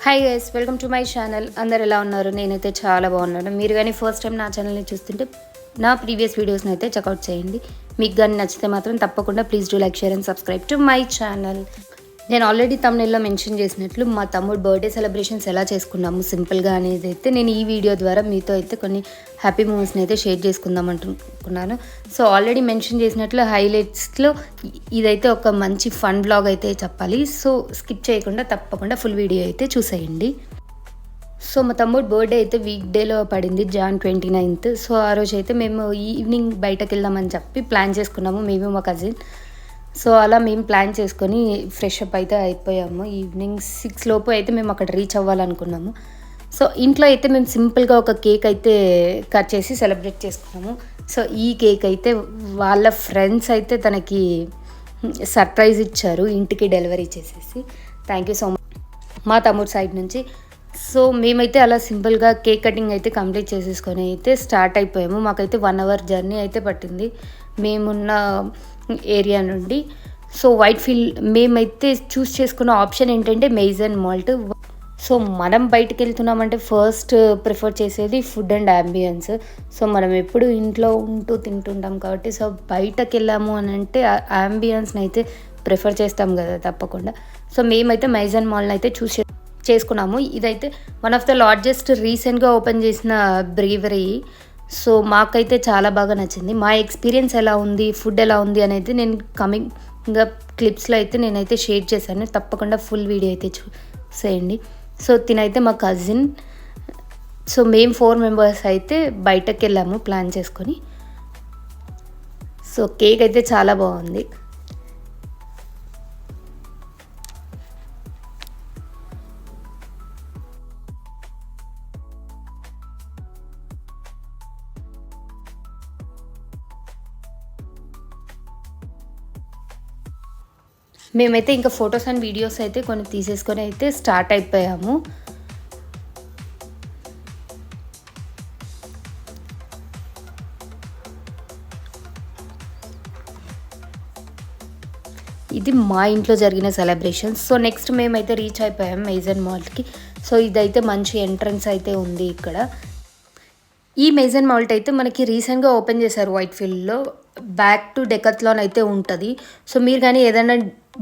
Hi guys, welcome to my channel. అందరు ఎలా ఉన్నారు? నేనైతే చాలా బాగున్నాను. మీరు కానీ ఫస్ట్ టైం నా ఛానల్ని చూస్తుంటే నా ప్రీవియస్ వీడియోస్ని అయితే చెక్అవుట్ చేయండి. మీకు కానీ నచ్చితే మాత్రం తప్పకుండా please do like, share and subscribe to my channel. నేను ఆల్రెడీ తమ్నెల్లో మెన్షన్ చేసినట్లు మా తమ్ముడు బర్త్డే సెలబ్రేషన్స్ ఎలా చేసుకున్నాము సింపుల్గా అనేది అయితే నేను ఈ వీడియో ద్వారా మీతో అయితే కొన్ని హ్యాపీ మూమెంట్స్ని అయితే షేర్ చేసుకుందాం అనుకున్నాను. సో ఆల్రెడీ మెన్షన్ చేసినట్లు హైలైట్స్లో ఇదైతే ఒక మంచి ఫన్ బ్లాగ్ అయితే చెప్పాలి. సో స్కిప్ చేయకుండా తప్పకుండా ఫుల్ వీడియో అయితే చూసేయండి. సో మా తమ్ముడు బర్త్డే అయితే వీక్ డేలో పడింది, Jan 29th. సో ఆ రోజు అయితే మేము ఈవినింగ్ బయటకు వెళ్దామని చెప్పి ప్లాన్ చేసుకున్నాము, మేము మా కజిన్. సో అలా మేము ప్లాన్ చేసుకొని ఫ్రెష్ అప్ అయితే అయిపోయాము. ఈవినింగ్ 6 లోపు అయితే మేము అక్కడ రీచ్ అవ్వాలనుకున్నాము. సో ఇంట్లో అయితే మేము సింపుల్గా ఒక కేక్ అయితే కట్ చేసి సెలబ్రేట్ చేసుకున్నాము. సో ఈ కేక్ అయితే వాళ్ళ ఫ్రెండ్స్ అయితే తనకి సర్ప్రైజ్ ఇచ్చారు, ఇంటికి డెలివరీ చేసేసి. థ్యాంక్ యూ సో మచ్ మా తమ్ముడు సైడ్ నుంచి. సో మేమైతే అలా సింపుల్గా కేక్ కటింగ్ అయితే కంప్లీట్ చేసేసుకొని అయితే స్టార్ట్ అయిపోయాము. మాకైతే 1 hour జర్నీ అయితే పట్టింది మేమున్న ఏరియా నుండి. సో వైట్ ఫీల్డ్ మేమైతే చూస్ చేసుకున్న ఆప్షన్ ఏంటంటే మెయిజన్ మాల్ట్. సో మనం బయటకు వెళ్తున్నామంటే ఫస్ట్ ప్రిఫర్ చేసేది ఫుడ్ అండ్ అంబియన్స్. సో మనం ఎప్పుడు ఇంట్లో ఉంటూ తింటుంటాం కాబట్టి సో బయటకు వెళ్ళాము అని అంటే అంబియన్స్ని అయితే ప్రిఫర్ చేస్తాం కదా తప్పకుండా. సో మేమైతే మెయిజన్ మాల్ని అయితే చూస్ చేసుకున్నాము. ఇదైతే వన్ ఆఫ్ ద లార్జెస్ట్ రీసెంట్గా ఓపెన్ చేసిన బ్రీవరీ. సో మాకైతే చాలా బాగా నచ్చింది. మా ఎక్స్పీరియన్స్ ఎలా ఉంది, ఫుడ్ ఎలా ఉంది అనేది నేను కమింగ్ క్లిప్స్లో అయితే నేనైతే షేర్ చేశాను. తప్పకుండా ఫుల్ వీడియో అయితే చూసేయండి. సో తినైతే మా కజిన్. సో మేము 4 members అయితే బయటకు వెళ్ళాము ప్లాన్ చేసుకొని. సో కేక్ అయితే చాలా బాగుంది. మేమైతే ఇంకా ఫొటోస్ అండ్ వీడియోస్ అయితే కొన్ని తీసేసుకొని అయితే స్టార్ట్ అయిపోయాము. ఇది మా ఇంట్లో జరిగిన సెలబ్రేషన్. సో నెక్స్ట్ మేమైతే రీచ్ అయిపోయాము మెయిజన్ మాల్ట్కి. సో ఇదైతే మంచి ఎంట్రన్స్ అయితే ఉంది ఇక్కడ. ఈ మెయిజన్ మాల్ట్ అయితే మనకి రీసెంట్గా ఓపెన్ చేశారు వైట్ ఫీల్డ్లో. బ్యాక్ టు డెకత్లాన్ అయితే ఉంటుంది. సో మీరు కానీ ఏదైనా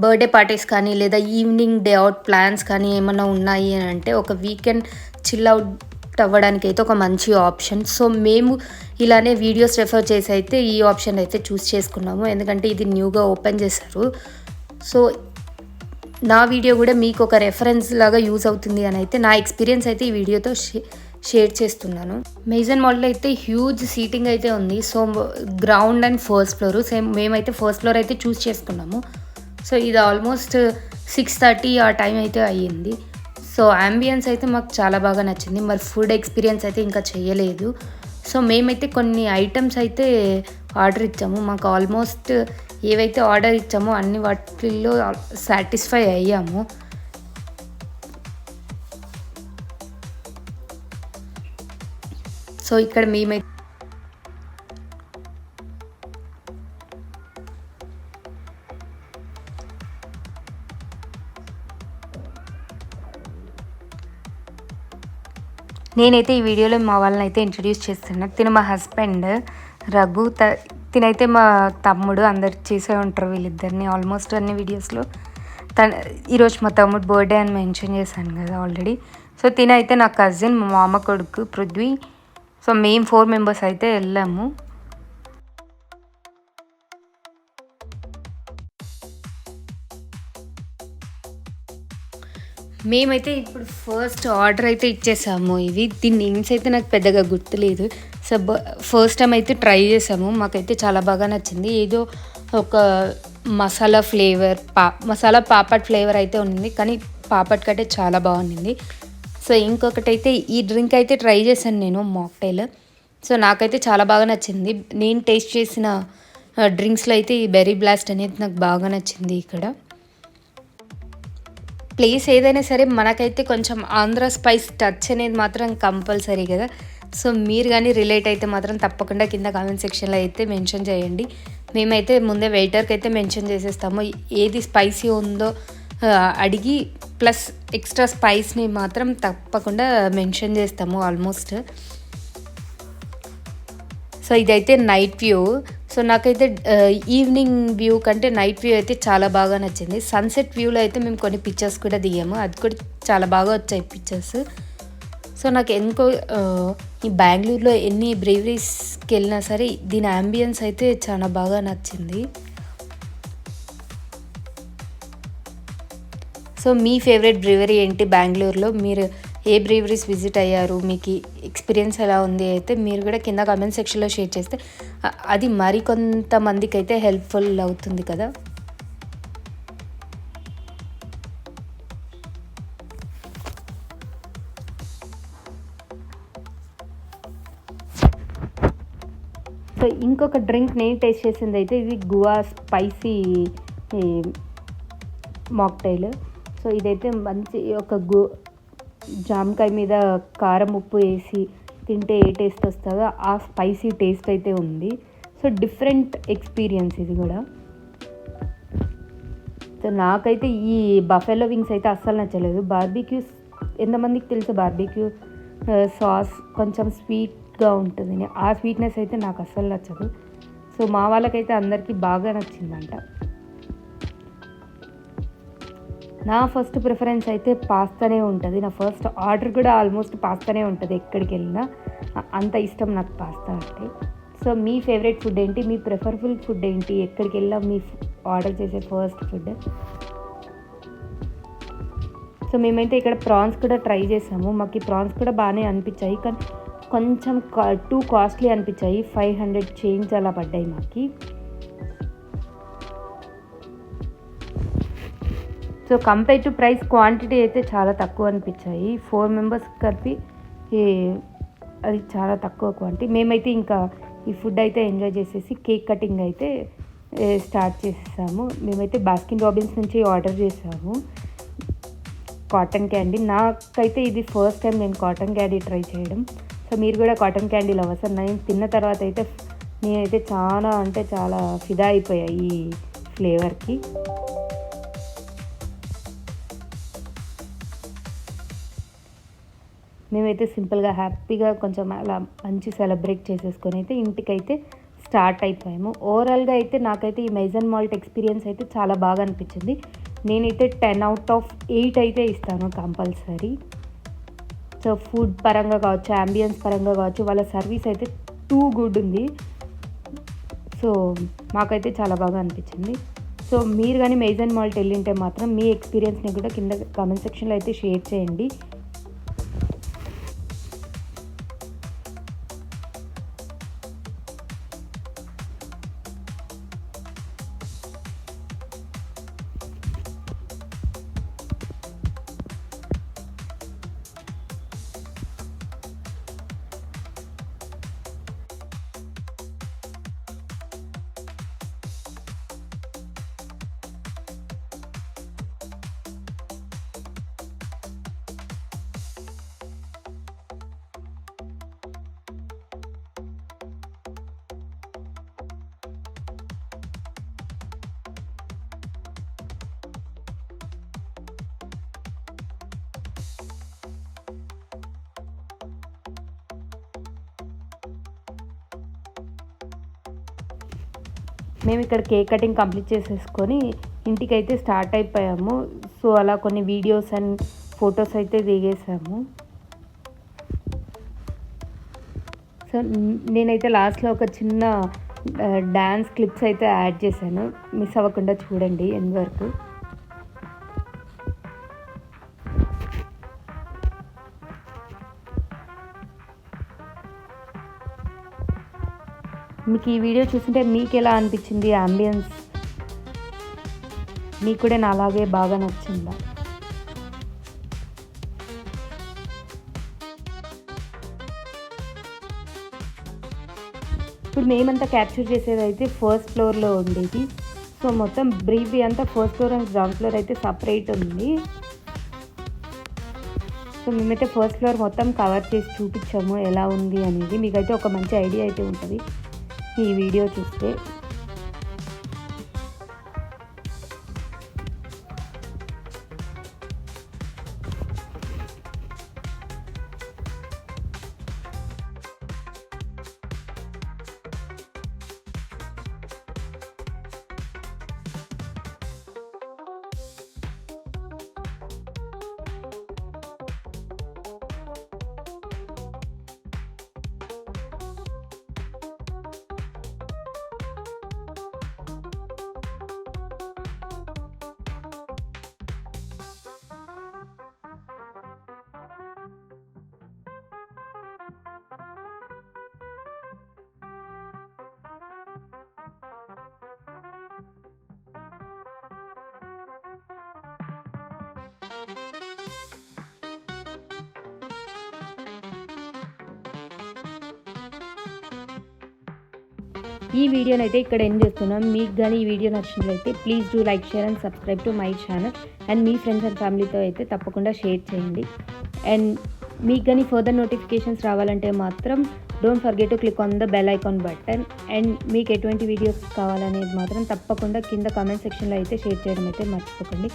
బర్త్డే పార్టీస్ కానీ లేదా ఈవినింగ్ డే అవుట్ ప్లాన్స్ కానీ ఏమైనా ఉన్నాయి అని అంటే ఒక వీకెండ్ చిల్ అవుట్ అవ్వడానికి అయితే ఒక మంచి ఆప్షన్. సో మేము ఇలానే వీడియోస్ రెఫర్ చేసి అయితే ఈ ఆప్షన్ అయితే చూస్ చేసుకున్నాము, ఎందుకంటే ఇది న్యూగా ఓపెన్ చేశారు. సో నా వీడియో కూడా మీకు ఒక రెఫరెన్స్ లాగా యూజ్ అవుతుంది అని అయితే నా ఎక్స్పీరియన్స్ అయితే ఈ వీడియోతో షేర్ చేస్తున్నాను. మెయిజన్ మాల్లో అయితే హ్యూజ్ సీటింగ్ అయితే ఉంది. So ground and first floor same మేమైతే ఫస్ట్ ఫ్లోర్ అయితే చూస్ చేసుకున్నాము. సో ఇది ఆల్మోస్ట్ 6:30 ఆ టైం అయితే అయ్యింది. సో అంబియన్స్ అయితే మాకు చాలా బాగా నచ్చింది. మరి ఫుడ్ ఎక్స్పీరియన్స్ అయితే ఇంకా చేయలేదు. సో మేమైతే కొన్ని ఐటమ్స్ అయితే ఆర్డర్ ఇచ్చాము. మాకు ఆల్మోస్ట్ ఏవైతే ఆర్డర్ ఇచ్చామో అన్ని వాటిల్లో సాటిస్ఫై అయ్యాము. సో ఇక్కడ మేమైతే నేనైతే ఈ వీడియోలో మా వాళ్ళని అయితే ఇంట్రడ్యూస్ చేస్తున్నాను. తిన మా హస్బెండ్ రఘు, తినైతే మా తమ్ముడు. అందరు చేసే ఉంటారు వీళ్ళిద్దరిని ఆల్మోస్ట్ అన్ని వీడియోస్లో. ఈరోజు మా తమ్ముడు బర్త్డే అని మెన్షన్ చేశాను కదా ఆల్రెడీ. సో తినైతే నా కజిన్, మా మామ కొడుకు పృథ్వీ. సో మేము 4 members అయితే వెళ్ళాము. మేమైతే ఇప్పుడు ఫస్ట్ ఆర్డర్ అయితే ఇచ్చేసాము. దీని నేమ్స్ అయితే నాకు పెద్దగా గుర్తులేదు. సో ఫస్ట్ టైం అయితే ట్రై చేసాము. మాకైతే చాలా బాగా నచ్చింది. ఏదో ఒక మసాలా ఫ్లేవర్, మసాలా పాపడ్ ఫ్లేవర్ అయితే ఉంది, కానీ పాపడ్ కంటే చాలా బాగుంది. సో ఇంకొకటి అయితే ఈ డ్రింక్ అయితే ట్రై చేశాను నేను, మాక్టైల్. సో నాకైతే చాలా బాగా నచ్చింది. నేను టేస్ట్ చేసిన డ్రింక్స్లో అయితే ఈ బెర్రీ బ్లాస్ట్ అనేది నాకు బాగా నచ్చింది. ఇక్కడ ప్లేస్ ఏదైనా సరే మనకైతే కొంచెం ఆంధ్ర స్పైస్ టచ్ అనేది మాత్రం కంపల్సరీ కదా. సో మీరు కానీ రిలేట్ అయితే మాత్రం తప్పకుండా కింద కామెంట్ సెక్షన్లో అయితే మెన్షన్ చేయండి. మేమైతే ముందే వెయిటర్కి అయితే మెన్షన్ చేసేస్తాము ఏది స్పైసీ ఉందో అడిగి ప్లస్ ఎక్స్ట్రా స్పైస్ని మాత్రం తప్పకుండా మెన్షన్ చేస్తాము ఆల్మోస్ట్. సో ఇదైతే నైట్ వ్యూ. సో నాకైతే ఈవినింగ్ వ్యూ కంటే నైట్ వ్యూ అయితే చాలా బాగా నచ్చింది. సన్సెట్ వ్యూలో అయితే మేము కొన్ని పిక్చర్స్ కూడా దిగాము, అది కూడా చాలా బాగా వచ్చాయి పిక్చర్స్. సో నాకు ఎందుకో ఈ బెంగళూరులో ఎన్ని బ్రేవరీస్కి వెళ్ళినా సరే దీని అంబియన్స్ అయితే చాలా బాగా నచ్చింది. సో మీ ఫేవరెట్ బ్రేవరీ ఏంటి బెంగళూరులో? మీరు ఏ బ్రేవరీస్ విజిట్ అయ్యారు, మీకు ఎక్స్పీరియన్స్ ఎలా ఉంది అయితే మీరు కూడా కింద కామెంట్ సెక్షన్లో షేర్ చేస్తే అది మరికొంతమందికి అయితే హెల్ప్ఫుల్ అవుతుంది కదా. సో ఇంకొక డ్రింక్ నేను టేస్ట్ చేసింది అయితే ఇది గువా స్పైసీ మాక్టైల్. సో ఇదైతే మంచి ఒక జామకాయ మీద కారం ఉప్పు వేసి తింటే ఏ టేస్ట్ వస్తుందో ఆ స్పైసీ టేస్ట్ అయితే ఉంది. సో డిఫరెంట్ ఎక్స్పీరియన్స్ ఇది కూడా. సో నాకైతే ఈ బఫెలో వింగ్స్ అయితే అస్సలు నచ్చలేదు. బార్బిక్యూ ఎంతమందికి తెలుసు, బార్బిక్యూ సాస్ కొంచెం స్వీట్గా ఉంటుంది, ఆ స్వీట్నెస్ అయితే నాకు అస్సలు నచ్చదు. సో మా వాళ్ళకైతే అందరికీ బాగా నచ్చిందంట. నా ఫస్ట్ ప్రిఫరెన్స్ అయితే పాస్తానే ఉంటుంది. నా ఫస్ట్ ఆర్డర్ కూడా ఆల్మోస్ట్ పాస్తానే ఉంటుంది ఎక్కడికి వెళ్ళినా, అంత ఇష్టం నాకు పాస్తా అంటే. సో మీ ఫేవరెట్ ఫుడ్ ఏంటి, మీ ప్రిఫరబుల్ ఫుడ్ ఏంటి, ఎక్కడికి వెళ్ళినా మీ ఆర్డర్ చేసే ఫస్ట్ ఫుడ్? సో మేమైతే ఇక్కడ ప్రాన్స్ కూడా ట్రై చేసాము. మాకు ఈ ప్రాన్స్ కూడా బాగానే అనిపించాయి, కానీ కొంచెం టూ కాస్ట్లీ అనిపించాయి. 500 చేంజ్ అలా పడ్డాయి మాకు. So compare to price quantity అయితే చాలా తక్కువ అనిపించాయి. 4 మెంబర్స్ కలిపి అది చాలా తక్కువ క్వాంటిటీ. మేమైతే ఇంకా ఈ ఫుడ్ అయితే ఎంజాయ్ చేసేసి కేక్ కటింగ్ అయితే స్టార్ట్ చేసేసాము. మేమైతే బాస్కిన్ రాబిన్స్ నుంచి ఆర్డర్ చేసాము కాటన్ క్యాండీ. నాకైతే ఇది ఫస్ట్ టైం నేను కాటన్ క్యాండీ ట్రై చేయడం. సో మీరు కూడా కాటన్ క్యాండీ లవర్స్? నేను తిన్న తర్వాత అయితే నేనైతే చాలా అంటే చాలా ఫిదా అయిపోయాయి ఈ ఫ్లేవర్కి. మేమైతే సింపుల్గా హ్యాపీగా కొంచెం అలా మంచి సెలబ్రేట్ చేసేసుకొని అయితే ఇంటికైతే స్టార్ట్ అయిపోయాము. ఓవరాల్గా అయితే నాకైతే ఈ మెజన్ మాల్ట్ ఎక్స్పీరియన్స్ అయితే చాలా బాగా అనిపించింది. నేనైతే 10 out of 8 అయితే ఇస్తాను కంపల్సరీ. సో ఫుడ్ పరంగా కావచ్చు, అంబియన్స్ పరంగా కావచ్చు, వాళ్ళ సర్వీస్ అయితే టూ గుడ్ ఉంది. సో మాకైతే చాలా బాగా అనిపించింది. సో మీరు కానీ మెజన్ మాల్ట్ వెళ్ళింటే మాత్రం మీ ఎక్స్పీరియన్స్ని కూడా కింద కామెంట్ సెక్షన్లో అయితే షేర్ చేయండి. మేము ఇక్కడ కేక్ కటింగ్ కంప్లీట్ చేసేసుకొని ఇంటికైతే స్టార్ట్ అయిపోయాము. సో అలా కొన్ని వీడియోస్ అండ్ ఫొటోస్ అయితే దిగేసాము. సో నేనైతే లాస్ట్లో ఒక చిన్న డ్యాన్స్ క్లిప్స్ అయితే యాడ్ చేశాను, మిస్ అవ్వకుండా చూడండి ఎండ్ వరకు. మీకు ఈ వీడియో చూస్తుంటే మీకు ఎలా అనిపించింది అంబియన్స్? మీకు కూడా నా అలాగే బాగా నచ్చిందా? ఇప్పుడు మేమంతా క్యాప్చర్ చేసేది అయితే ఫస్ట్ ఫ్లోర్లో ఉండేది. సో మొత్తం బ్రీఫ్ అంతా first floor and ground floor అయితే సపరేట్ ఉంది. సో మేమైతే ఫస్ట్ ఫ్లోర్ మొత్తం కవర్ చేసి చూపించాము ఎలా ఉంది అనేది. మీకైతే ఒక మంచి ఐడియా అయితే ఉంటుంది ఈ వీడియో చూస్తే. ఈ వీడియోని అయితే ఇక్కడ ఎండ్ చేస్తున్నాం. మీకు కానీ ఈ వీడియో నచ్చినట్లయితే please do like, share and subscribe to my channel. And me friends and ఫ్యామిలీతో అయితే తప్పకుండా షేర్ చేయండి. అండ్ మీకు కానీ ఫర్దర్ నోటిఫికేషన్స్ రావాలంటే మాత్రం don't forget to click on the bell icon button. And మీకు ఎటువంటి వీడియోస్ కావాలనేది మాత్రం తప్పకుండా కింద కామెంట్ సెక్షన్లో అయితే షేర్ చేయడం అయితే మర్చిపోకండి.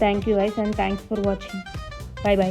Thank you guys and thanks for watching. By by.